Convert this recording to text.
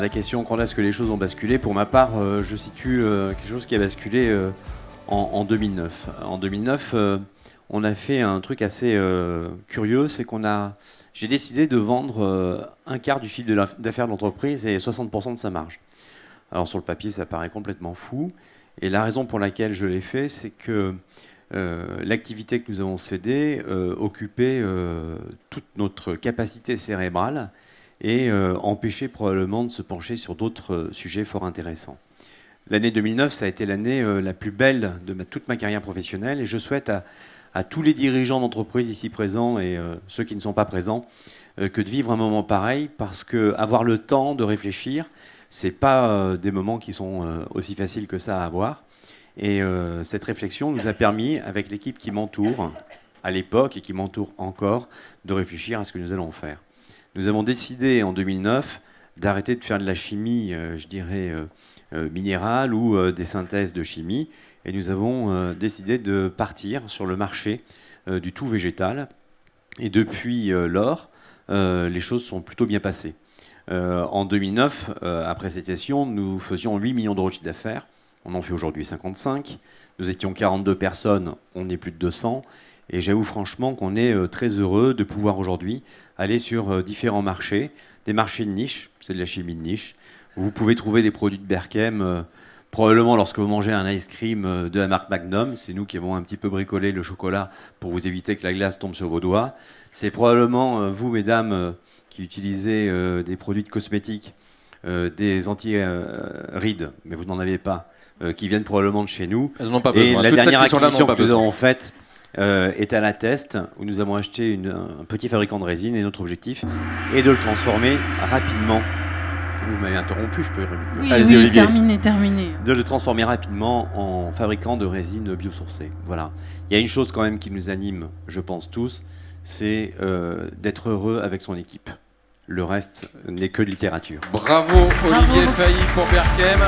la question quand est-ce que les choses ont basculé, pour ma part, je situe quelque chose qui a basculé en 2009. En 2009, on a fait un truc assez curieux, c'est j'ai décidé de vendre un quart du chiffre d'affaires de l'entreprise et 60% de sa marge. Alors sur le papier, ça paraît complètement fou. Et la raison pour laquelle je l'ai fait, c'est que l'activité que nous avons cédée occupait toute notre capacité cérébrale et empêchait probablement de se pencher sur d'autres sujets fort intéressants. L'année 2009, ça a été l'année la plus belle de toute ma carrière professionnelle et je souhaite à tous les dirigeants d'entreprise ici présents et ceux qui ne sont pas présents que de vivre un moment pareil, parce qu'avoir le temps de réfléchir, c'est pas des moments qui sont aussi faciles que ça à avoir. Et cette réflexion nous a permis, avec l'équipe qui m'entoure à l'époque et qui m'entoure encore, de réfléchir à ce que nous allons faire. Nous avons décidé en 2009 d'arrêter de faire de la chimie, je dirais, minérale ou des synthèses de chimie. Et nous avons décidé de partir sur le marché du tout végétal. Et depuis lors, les choses sont plutôt bien passées. En 2009, après cette session, nous faisions 8 millions d'euros de chiffre d'affaires. On en fait aujourd'hui 55. Nous étions 42 personnes, on est plus de 200. Et j'avoue franchement qu'on est très heureux de pouvoir aujourd'hui aller sur différents marchés, des marchés de niche, c'est de la chimie de niche. Vous pouvez trouver des produits de Berchem, probablement lorsque vous mangez un ice cream de la marque Magnum. C'est nous qui avons un petit peu bricolé le chocolat pour vous éviter que la glace tombe sur vos doigts. C'est probablement vous, mesdames, qui utilisez des produits de cosmétiques, des anti-rides, mais vous n'en avez pas, qui viennent probablement de chez nous. Elles n'en ont pas et besoin. la Toutes dernière celles qui sont là acquisition n'ont pas que nous besoin. avons faite est à la Teste, où nous avons acheté un petit fabricant de résine, et notre objectif est de le transformer rapidement. Vous m'avez interrompu, je peux y revenir. Oui, Allez-y, oui, Olivier. terminé. De le transformer rapidement en fabricant de résine biosourcée. Voilà. Il y a une chose quand même qui nous anime, je pense tous, c'est d'être heureux avec son équipe. Le reste n'est que littérature. Bravo Olivier Failly pour Berchem.